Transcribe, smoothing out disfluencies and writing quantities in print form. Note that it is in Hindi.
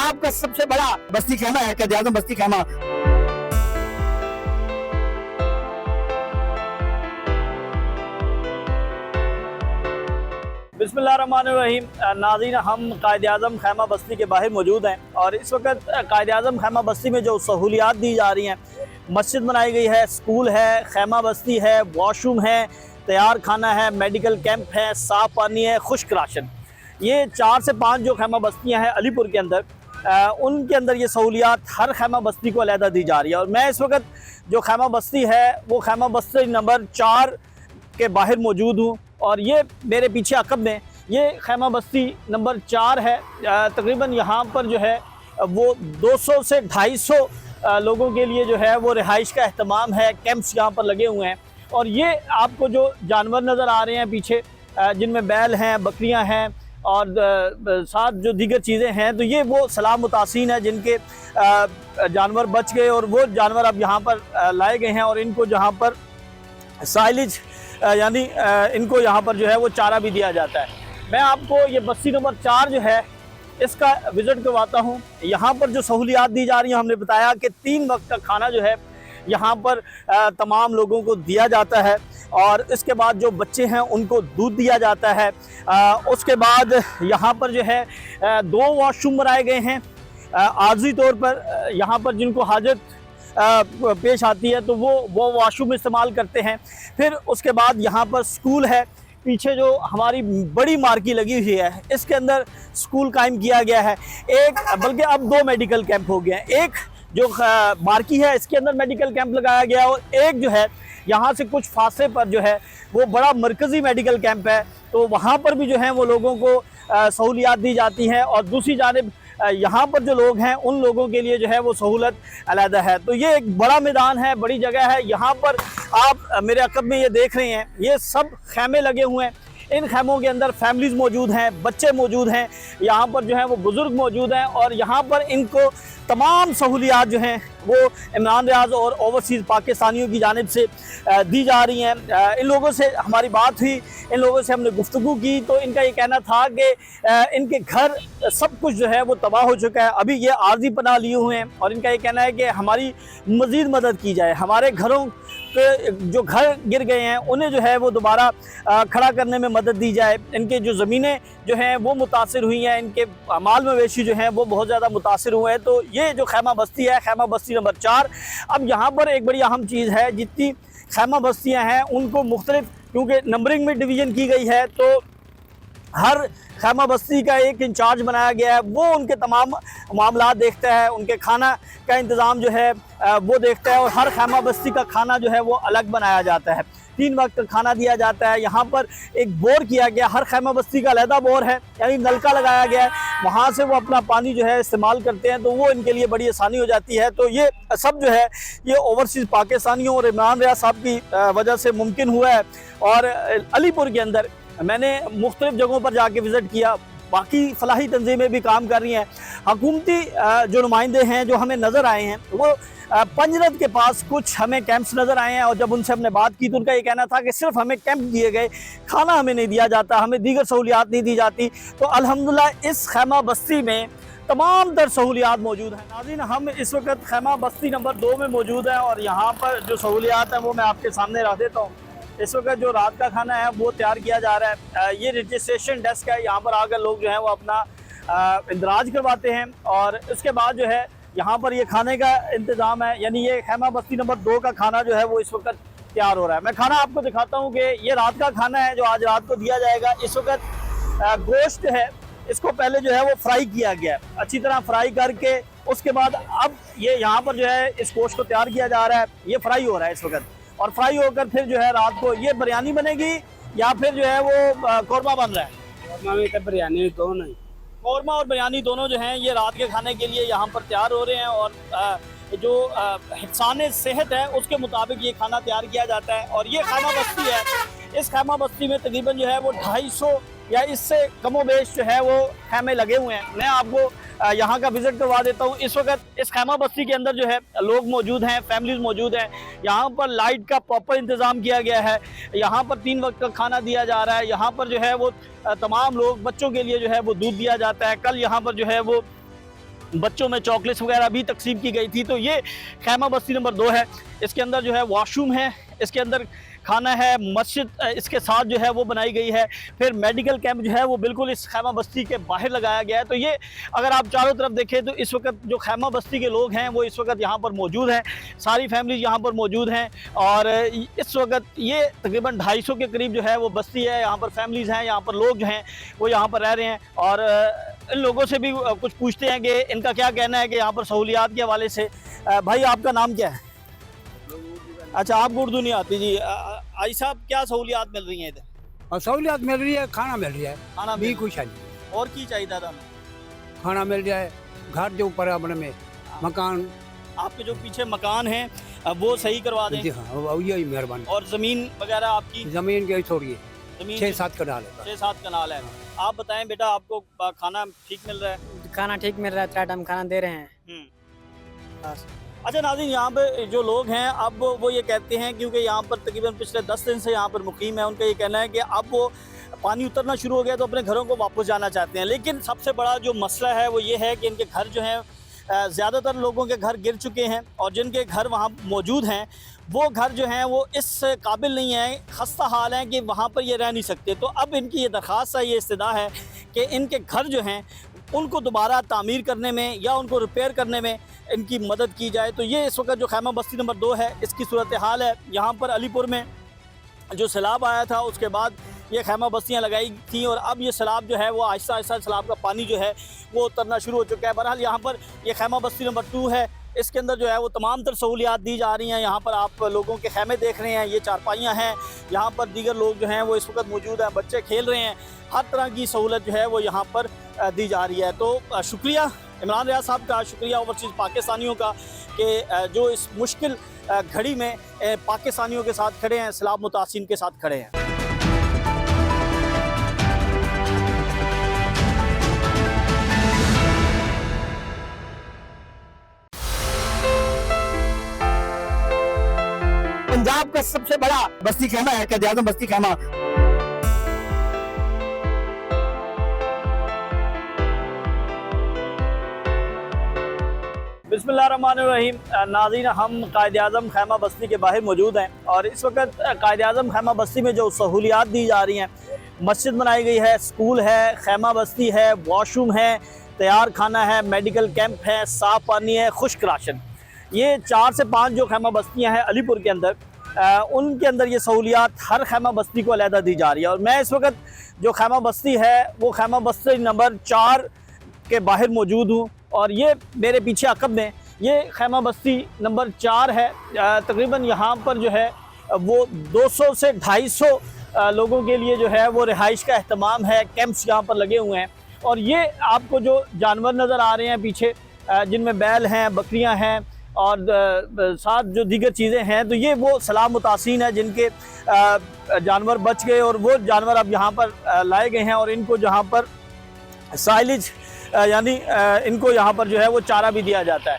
पंजाब का सबसे बड़ा बस्ती खेमा है क़ायद आज़म बस्ती खेमा। बिस्मिल्लाहिर्रहमानिर्रहीम। नाज़रीन, हम क़ायद आज़म खेमा बस्ती के बाहर मौजूद हैं और इस वक्त क़ायद आज़म खेमा बस्ती में जो सहूलियात दी जा रही हैं, मस्जिद बनाई गई है, स्कूल है, खेमा बस्ती है, वॉशरूम है, तैयार खाना है, मेडिकल कैंप है, साफ़ पानी है, खुश्क राशन। ये 4 से 5 जो खेमा बस्तियाँ हैं अलीपुर के अंदर, उनके अंदर ये सहूलियात हर खेमा बस्ती को अलहदा दी जा रही है। और मैं इस वक्त जो खेमा बस्ती है वो खेमा बस्ती नंबर 4 के बाहर मौजूद हूँ और ये मेरे पीछे अकब में ये खेमा बस्ती नंबर 4 है। तकरीबन यहाँ पर जो है वो 200 से 250 लोगों के लिए जो है वो रिहाइश का अहतमाम है। कैंप्स यहाँ पर लगे हुए हैं और ये आपको जो जानवर नज़र आ रहे हैं पीछे, जिनमें बैल हैं, बकरियाँ हैं और साथ जो दीगर चीज़ें हैं, तो ये वो सलाम मुतासीन है जिनके जानवर बच गए और वो जानवर अब यहाँ पर लाए गए हैं और इनको जहाँ पर साइलेज यानी इनको यहाँ पर जो है वो चारा भी दिया जाता है। मैं आपको ये बस्ती नंबर 4 जो है इसका विज़िट करवाता हूँ। यहाँ पर जो सहूलियात दी जा रही हैं, हमने बताया कि 3 वक्त का खाना जो है यहाँ पर तमाम लोगों को दिया जाता है और इसके बाद जो बच्चे हैं उनको दूध दिया जाता है। उसके बाद यहाँ पर जो है 2 वॉशरूम बनाए गए हैं आर्जी तौर पर, यहाँ पर जिनको हाजत पेश आती है तो वो वॉशरूम इस्तेमाल करते हैं। फिर उसके बाद यहाँ पर स्कूल है, पीछे जो हमारी बड़ी मार्की लगी हुई है इसके अंदर स्कूल कायम किया गया है। एक बल्कि अब 2 मेडिकल कैंप हो गए हैं। एक जो मार्की है इसके अंदर मेडिकल कैंप लगाया गया और एक जो है यहाँ से कुछ फासले पर जो है वो बड़ा मरकज़ी मेडिकल कैंप है, तो वहाँ पर भी जो है वो लोगों को सहूलियात दी जाती हैं और दूसरी जानिब यहाँ पर जो लोग हैं उन लोगों के लिए जो है वो सहूलत अलहदा है। तो ये एक बड़ा मैदान है, बड़ी जगह है। यहाँ पर आप मेरे अकब में ये देख रहे हैं, ये सब खेमे लगे हुए हैं। इन खेमों के अंदर फैमिलीज़ मौजूद हैं, बच्चे मौजूद हैं, यहाँ पर जो है वो बुज़ुर्ग मौजूद हैं और यहाँ पर इनको तमाम सहूलियात जो हैं वो इमरान रियाज़ और ओवरसीज़ पाकिस्तानियों की जानिब से दी जा रही हैं। इन लोगों से हमारी बात हुई, इन लोगों से हमने गुफ्तगू की तो इनका ये कहना था कि इनके घर सब कुछ जो है वो तबाह हो चुका है, अभी ये आर्जी पनाह लिए हुए हैं और इनका ये कहना है कि हमारी मज़ीद मदद की जाए, हमारे घरों के जो घर गिर गए हैं उन्हें जो है वो दोबारा खड़ा करने में मदद दी जाए। इनके जो ज़मीनें जो हैं वो मुतासिर हुई हैं, इनके माल मवेशी जो हैं वो बहुत ज़्यादा मुतासिर हुए हैं। तो ये जो खेमा बस्ती है, खेमा बस्ती नंबर 4। अब यहाँ पर एक बड़ी अहम चीज़ है, जितनी खेमा बस्तियाँ हैं उनको मुख्तलिफ क्योंकि नंबरिंग में डिवीज़न की गई है तो हर खेमा बस्ती का एक इंचार्ज बनाया गया है, वो उनके तमाम मामला देखता है, उनके खाना का इंतज़ाम जो है वो देखता है और हर खेमा बस्ती का खाना जो है वो अलग बनाया जाता है। 3 वक्त का खाना दिया जाता है। यहाँ पर एक बोर किया गया, हर खेमा बस्ती का अलहदा बोर है यानी नलका लगाया गया है, वहाँ से वो अपना पानी जो है इस्तेमाल करते हैं तो वो इनके लिए बड़ी आसानी हो जाती है। तो ये सब जो है ये ओवरसीज़ पाकिस्तानियों और इमरान रियाज़ साहब की वजह से मुमकिन हुआ है। और अलीपुर के अंदर मैंने मुख्तलिफ़ जगहों पर जाके विज़िट किया, बाकी फलाही तंजीमें भी काम कर रही हैं। हुकूमती जो नुमाइंदे हैं जो हमें नज़र आए हैं वो पंजरत के पास कुछ हमें कैंप्स नज़र आए हैं और जब उनसे हमने बात की तो उनका ये कहना था कि सिर्फ हमें कैंप दिए गए, खाना हमें नहीं दिया जाता, हमें दीगर सहूलियात नहीं दी जाती। तो अल्हम्दुलिल्लाह इस खेमा बस्ती में तमाम तर सहूलियात मौजूद हैं। नाज़रीन, हम इस वक्त खेमा बस्ती नंबर 2 में मौजूद हैं और यहाँ पर जो सहूलियात हैं वो मैं आपके सामने रख देता हूँ। इस वक्त जो रात का खाना है वो तैयार किया जा रहा है। ये रजिस्ट्रेशन डेस्क है, यहाँ पर आकर लोग जो है वो अपना इंदराज करवाते हैं और उसके बाद जो है यहाँ पर ये खाने का इंतज़ाम है। यानी ये खेमा बस्ती नंबर 2 का खाना जो है वो इस वक्त तैयार हो रहा है। मैं खाना आपको दिखाता हूँ कि ये रात का खाना है जो आज रात को दिया जाएगा। इस वक्त गोश्त है, इसको पहले जो है वो फ्राई किया गया है, अच्छी तरह फ्राई करके उसके बाद अब ये यहाँ पर जो है इस गोश्त को तैयार किया जा रहा है। ये फ्राई हो रहा है इस वक्त और फ्राई होकर फिर जो है रात को ये बिरयानी बनेगी या फिर जो है वो कौरमा बन रहा है। कौरमा में तो बिरयानी दोनों ही, कौरमा और बिरयानी दोनों जो हैं ये रात के खाने के लिए यहाँ पर तैयार हो रहे हैं और जो हिफ्ज़ान सेहत है उसके मुताबिक ये खाना तैयार किया जाता है। और ये खेमा बस्ती है, इस खेमा बस्ती में तकरीबन जो है वो 250 या इससे कमो बेश जो है वो खेमे लगे हुए हैं। मैं आपको यहाँ का विज़िट करवा देता हूँ। इस वक्त इस खेमा बस्ती के अंदर जो है लोग मौजूद हैं, फैमिलीज़ मौजूद हैं। यहाँ पर लाइट का प्रॉपर इंतज़ाम किया गया है, यहाँ पर 3 वक्त का खाना दिया जा रहा है। यहाँ पर जो है वो तमाम लोग, बच्चों के लिए जो है वो दूध दिया जाता है। कल यहाँ पर जो है वो बच्चों में चॉकलेट्स वगैरह भी तकसीम की गई थी। तो ये खैमा बस्ती नंबर 2 है। इसके अंदर जो है वॉशरूम है, इसके अंदर खाना है, मस्जिद इसके साथ जो है वो बनाई गई है। फिर मेडिकल कैंप जो है वो बिल्कुल इस खैमा बस्ती के बाहर लगाया गया है। तो ये अगर आप चारों तरफ देखें तो इस वक्त जो खैमा बस्ती के लोग हैं वो इस वक्त यहाँ पर मौजूद हैं, सारी फैमिलीज यहाँ पर मौजूद हैं। और इस वक्त ये तकरीबन 250 के करीब जो है वो बस्ती है, यहाँ पर फैमिलीज़ हैं, यहाँ पर लोग जो हैं वो यहाँ पर रह रहे हैं। और इन लोगों से भी कुछ पूछते हैं कि इनका क्या कहना है कि यहाँ पर सहूलियात के हवाले से। भाई आपका नाम क्या है? अच्छा, आपको उर्दू नहीं आती जी। आई साहब, क्या सहूलियात मिल रही हैं इधर? और सहूलियत मिल रही है, खाना मिल रहा है, खाना भी मिल कुछ है नहीं। और की चाहिए था? खाना मिल जाए, घर जो ऊपर है अपने में मकान। आपके जो पीछे मकान है वो सही करवा दें। जी हाँ, यही मेहरबानी। और ज़मीन वगैरह आपकी? जमीन के छोड़िए, ज़मीन 6-7 कनाल है। 6-7 कनाल है। आप बताएं बेटा, आपको खाना ठीक मिल रहा है? खाना ठीक मिल रहा है, 3 टाइम खाना दे रहे हैं। बस। अच्छा नाज़रीन, यहाँ पे जो लोग हैं अब वो ये कहते हैं, क्योंकि यहाँ पर तकरीबन पिछले 10 दिन से यहाँ पर मुकीम है, उनका ये कहना है कि अब वो पानी उतरना शुरू हो गया तो अपने घरों को वापस जाना चाहते हैं। लेकिन सबसे बड़ा जो मसला है वो ये है कि इनके घर जो हैं, ज़्यादातर लोगों के घर गिर चुके हैं और जिनके घर वहाँ मौजूद हैं वो घर जो हैं वो इस काबिल नहीं हैं, खस्ता हाल हैं कि वहाँ पर ये रह नहीं सकते। तो अब इनकी ये दरख्वास्त है, ये इस्तदा है कि इनके घर जो हैं उनको दोबारा तामीर करने में या उनको रिपेयर करने में इनकी मदद की जाए। तो ये इस वक्त जो खैमा बस्ती नंबर 2 है इसकी सूरत हाल है। यहाँ पर अलीपुर में जो सैलाब आया था उसके बाद ये खैमा बस्तियाँ लगाई थी और अब ये सैलाब जो है वो आहिस्ता आहिस्ता सैलाब का पानी जो है वो उतरना शुरू हो चुका है। बहरहाल यहाँ पर ये खैमा बस्ती नंबर 2 है, इसके अंदर जो है वो तमाम तर सहूलियात दी जा रही हैं। यहाँ पर आप लोगों के खैमे देख रहे हैं, ये चारपाइयाँ हैं, यहाँ पर दीगर लोग जो हैं वो इस वक्त मौजूद हैं, बच्चे खेल रहे हैं, हर तरह की सहूलत जो है वो यहाँ पर दी जा रही है। तो शुक्रिया इमरान रियाज साहब का, शुक्रिया ओवरसीज़ पाकिस्तानियों का कि जो इस मुश्किल घड़ी में पाकिस्तानियों के साथ खड़े हैं, सैलाब मुतासिन के साथ खड़े हैं। पंजाब का सबसे बड़ा बस्ती खैमा है कैद आज़म बस्ती खैमा। बिस्मिल्लाहिर्रहमानिर्रहीम। नाज़रीन, हम कायद आज़म खैमा बस्ती के बाहर मौजूद हैं और इस वक्त कायद आज़म खैमा बस्ती में जो सहूलियात दी जा रही हैं, मस्जिद बनाई गई है, स्कूल है, खैमा बस्ती है, वॉशरूम है, तैयार खाना है, मेडिकल कैंप है, साफ़ पानी है, खुश्क राशन, ये 4 से 5 जो खैमा बस्तियाँ हैं अलीपुर के अंदर, उनके अंदर ये सहूलियात हर खैमा बस्ती को अलहदा दी जा रही है। और मैं इस वक्त जो खैमा बस्ती है वो खैमा बस्ती नंबर 4 के बाहर मौजूद हूँ और ये मेरे पीछे अकब में ये खैमा बस्ती नंबर 4 है। तकरीबन यहाँ पर जो है वो 200 से 250 लोगों के लिए जो है वो रिहाइश का अहतमाम है, कैंप्स यहाँ पर लगे हुए हैं। और ये आपको जो जानवर नज़र आ रहे हैं पीछे, जिनमें बैल हैं, बकरियाँ हैं और साथ जो दीगर चीज़ें हैं, तो ये वो सैलाब मुतासिन है जिनके जानवर बच गए और वो जानवर अब यहाँ पर लाए गए हैं और इनको जहाँ पर साइलेज यानी इनको यहाँ पर जो है वो चारा भी दिया जाता है।